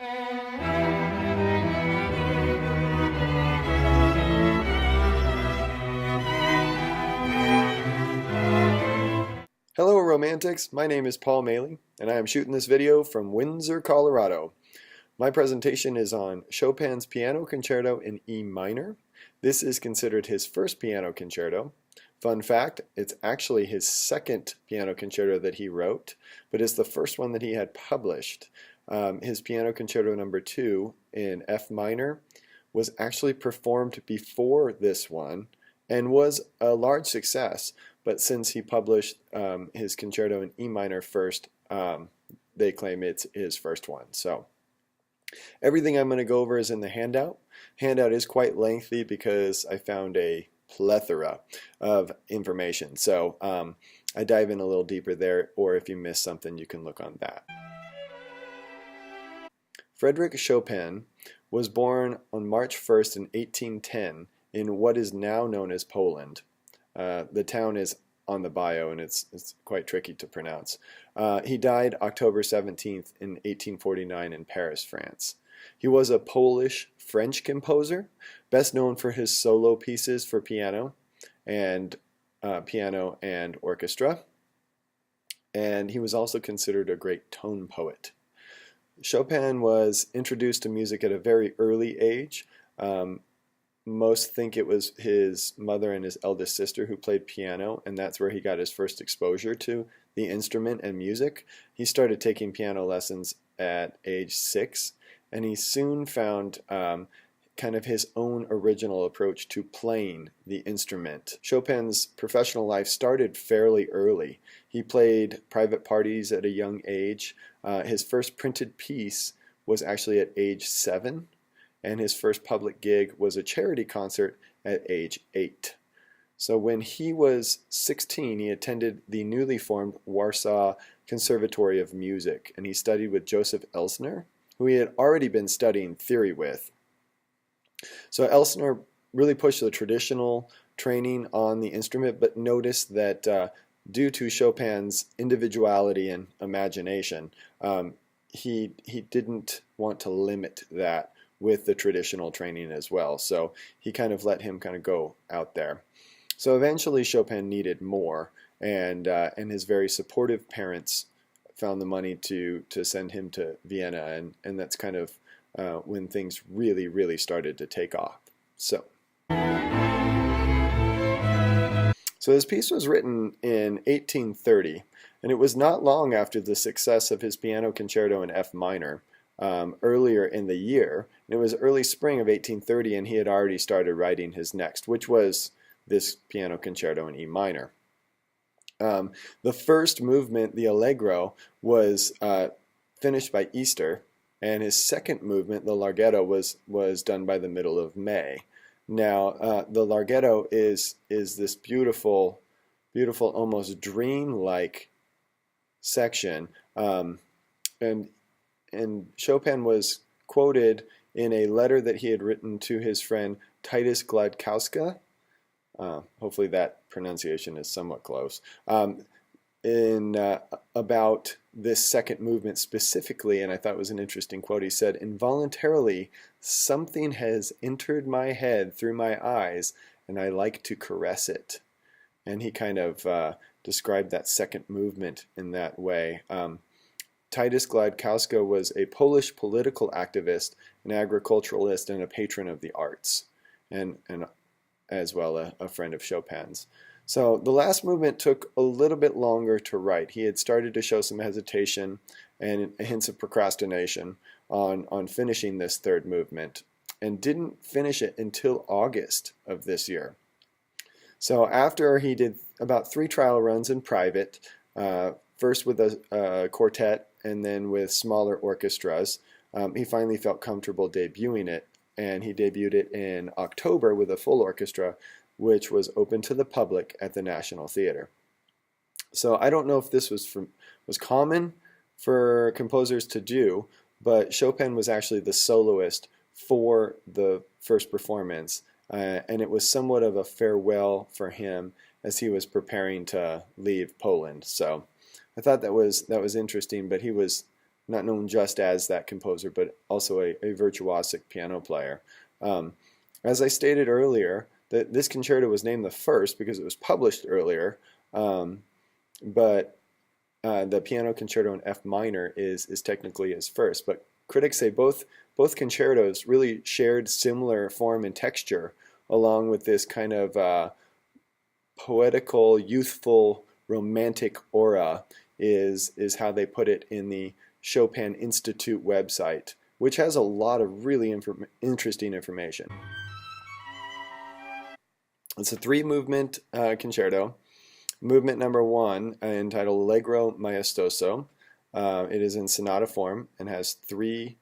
Hello Romantics, my name is Paul Maley, and I am shooting this video from Windsor, Colorado. My presentation is on Chopin's Piano Concerto in E minor. This is considered his first piano concerto. Fun fact, it's actually his second piano concerto that he wrote, but it's the first one that he had published. His Piano Concerto No. 2 in F minor was actually performed before this one and was a large success. But since he published his concerto in E minor first, they claim it's his first one. So everything I'm going to go over is in the handout. Handout is quite lengthy because I found a plethora of information. So I dive in a little deeper there, or if you missed something, you can look on that. Frederic Chopin was born on March 1st in 1810 in what is now known as Poland. The town is on the bio, and it's quite tricky to pronounce. He died October 17th in 1849 in Paris, France. He was a Polish-French composer, best known for his solo pieces for piano and orchestra. And he was also considered a great tone poet. Chopin was introduced to music at a very early age. Most think it was his mother and his eldest sister who played piano, and that's where he got his first exposure to the instrument and music. He started taking piano lessons at age 6, and he soon found kind of his own original approach to playing the instrument. Chopin's professional life started fairly early. He played private parties at a young age. His first printed piece was actually at age 7. And his first public gig was a charity concert at age 8. So when he was 16, he attended the newly formed Warsaw Conservatory of Music, and he studied with Joseph Elsner, who he had already been studying theory with. So Elsner really pushed the traditional training on the instrument, but noticed that due to Chopin's individuality and imagination, he didn't want to limit that with the traditional training as well. So he kind of let him kind of go out there. So eventually Chopin needed more, and his very supportive parents found the money to send him to Vienna, and that's kind of when things really started to take off. So this piece was written in 1830, and it was not long after the success of his piano concerto in F minor. Earlier in the year. It was early spring of 1830, and he had already started writing his next, which was this piano concerto in E minor. The first movement, the Allegro, was finished by Easter, and his second movement, the Larghetto, was done by the middle of May. Now, the Larghetto is this beautiful, almost dream-like section, and Chopin was quoted in a letter that he had written to his friend Titus Gladkowska. Hopefully that pronunciation is somewhat close. About this second movement specifically, and I thought it was an interesting quote. He said, "Involuntarily, something has entered my head through my eyes, and I like to caress it." And he kind of described that second movement in that way. Titus Gladkowska was a Polish political activist, an agriculturalist, and a patron of the arts, and as well a friend of Chopin's. So the last movement took a little bit longer to write. He had started to show some hesitation and hints of procrastination on finishing this third movement, and didn't finish it until August of this year. So after he did about 3 trial runs in private, first with a quartet and then with smaller orchestras, he finally felt comfortable debuting it, and he debuted it in October with a full orchestra, which was open to the public at the National Theater. So I don't know if this was common for composers to do, but Chopin was actually the soloist for the first performance, and it was somewhat of a farewell for him as he was preparing to leave Poland. So I thought that was interesting, but he was not known just as that composer, but also a virtuosic piano player. Um, as I stated earlier, this concerto was named the first because it was published earlier, but the piano concerto in F minor is technically his first. But critics say both concertos really shared similar form and texture, along with this kind of poetical, youthful, romantic aura is how they put it in the Chopin Institute website, which has a lot of really interesting information. It's a three-movement concerto. Movement number one, entitled Allegro Maestoso. It is in sonata form and has three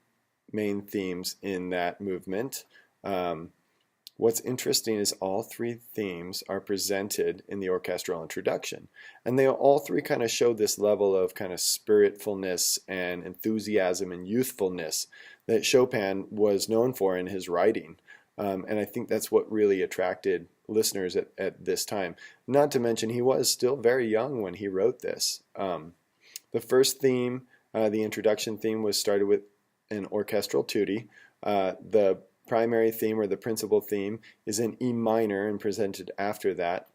main themes in that movement. What's interesting is all three themes are presented in the orchestral introduction, and they all three kind of show this level of kind of spiritfulness and enthusiasm and youthfulness that Chopin was known for in his writing. And I think that's what really attracted listeners at this time. Not to mention, he was still very young when he wrote this. The first theme, the introduction theme, was started with an orchestral tutti. The primary theme, or the principal theme, is in E minor and presented after that.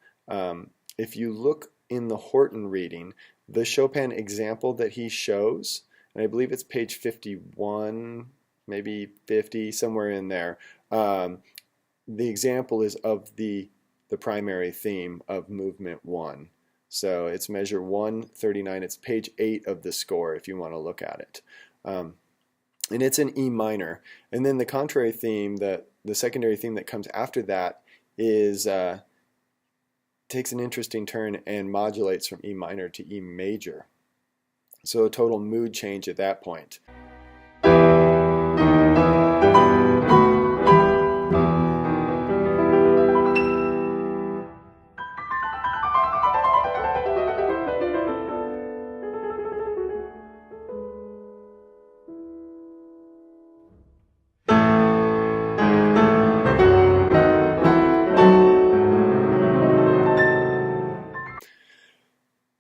If you look in the Horton reading, the Chopin example that he shows, and I believe it's page 51, maybe 50, somewhere in there, the example is of the primary theme of movement 1. So it's measure 139. It's page 8 of the score if you want to look at it. And it's in E minor. And then the contrary theme, the secondary theme that comes after that, is takes an interesting turn and modulates from E minor to E major. So a total mood change at that point.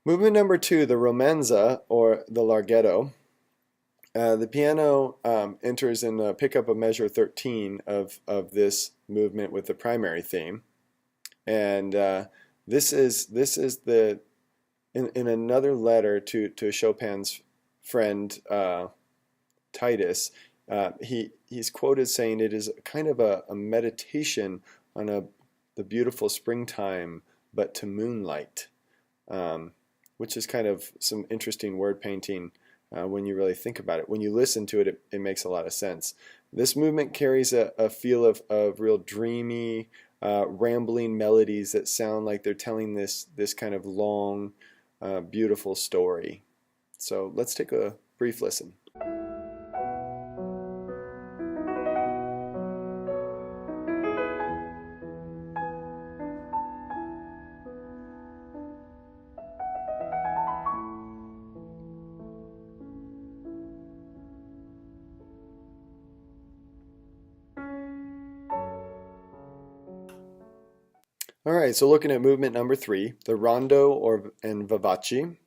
Movement number 2, the Romanza, or the Larghetto. The piano enters in the pickup of measure 13 of this movement with the primary theme, and this is the in another letter to Chopin's friend Titus. He's quoted saying it is kind of a meditation on the beautiful springtime, but to moonlight. Which is kind of some interesting word painting when you really think about it. When you listen to it, it makes a lot of sense. This movement carries a feel of real dreamy, rambling melodies that sound like they're telling this kind of long, beautiful story. So let's take a brief listen. All right, so looking at movement number 3, the Rondo and Vivace.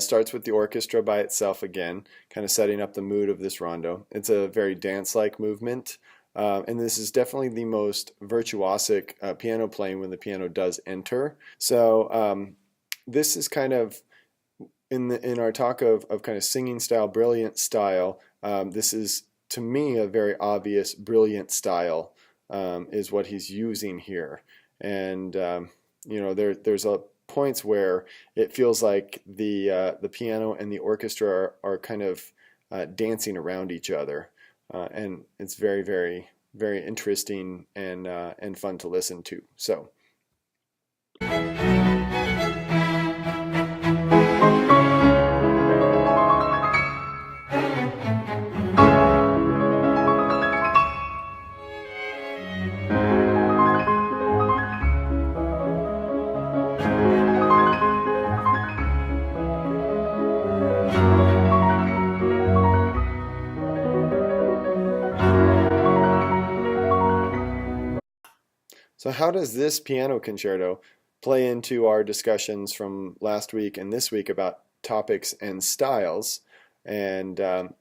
Starts with the orchestra by itself again, kind of setting up the mood of this rondo. It's a very dance-like movement, and this is definitely the most virtuosic piano playing when the piano does enter. So this is kind of, in our talk of kind of singing style, brilliant style, this is, to me, a very obvious brilliant style is what he's using here. And you know, there's points where it feels like the piano and the orchestra are kind of dancing around each other, and it's very, very, very interesting and fun to listen to. So. So how does this piano concerto play into our discussions from last week and this week about topics and styles? And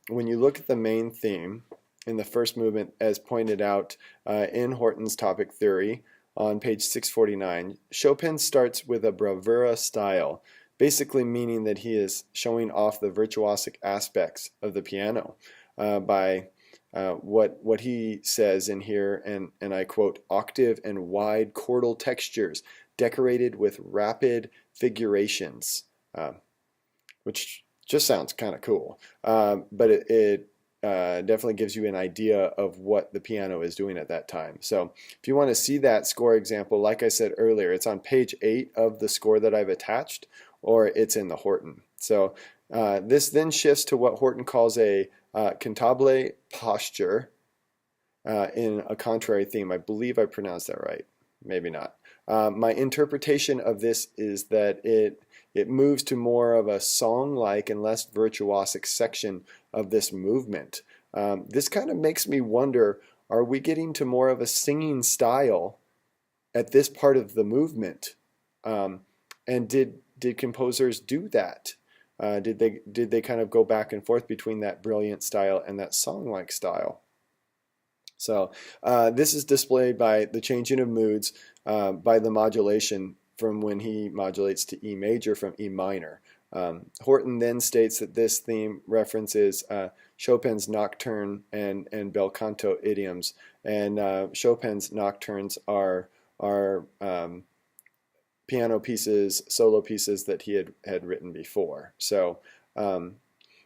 when you look at the main theme in the first movement, as pointed out in Horton's topic theory on page 649, Chopin starts with a bravura style, basically meaning that he is showing off the virtuosic aspects of the piano by what he says in here, and I quote, octave and wide chordal textures decorated with rapid figurations, which just sounds kind of cool. But it definitely gives you an idea of what the piano is doing at that time. So if you want to see that score example, like I said earlier, it's on page 8 of the score that I've attached, or it's in the Horton. So this then shifts to what Horton calls a cantabile posture in a contrary theme. I believe I pronounced that right. Maybe not. My interpretation of this is that it moves to more of a song-like and less virtuosic section of this movement. This kind of makes me wonder, are we getting to more of a singing style at this part of the movement? And did composers do that? Did they kind of go back and forth between that brilliant style and that song-like style? So this is displayed by the changing of moods by the modulation from when he modulates to E major from E minor. Horton then states that this theme references Chopin's nocturne and bel canto idioms, and Chopin's nocturnes are piano pieces, solo pieces that he had written before. So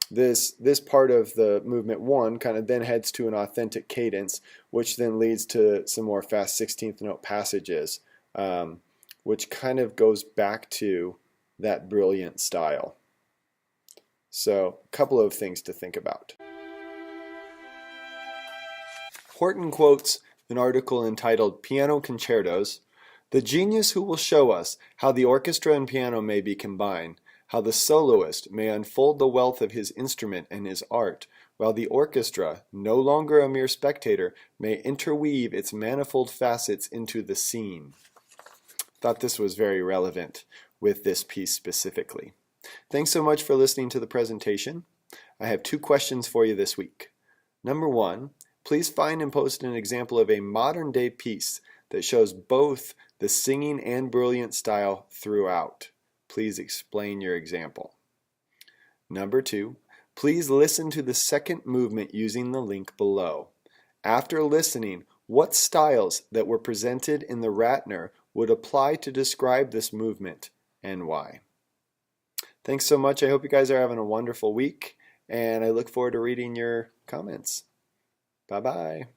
this part of the movement 1 kind of then heads to an authentic cadence, which then leads to some more fast 16th note passages, which kind of goes back to that brilliant style. So a couple of things to think about. Horton quotes an article entitled Piano Concertos, "The genius who will show us how the orchestra and piano may be combined, how the soloist may unfold the wealth of his instrument and his art, while the orchestra, no longer a mere spectator, may interweave its manifold facets into the scene." Thought this was very relevant with this piece specifically. Thanks so much for listening to the presentation. I have 2 questions for you this week. Number 1, please find and post an example of a modern day piece that shows both the singing and brilliant style throughout. Please explain your example. Number 2, please listen to the second movement using the link below. After listening, what styles that were presented in the Ratner would apply to describe this movement and why? Thanks so much. I hope you guys are having a wonderful week, and I look forward to reading your comments. Bye-bye.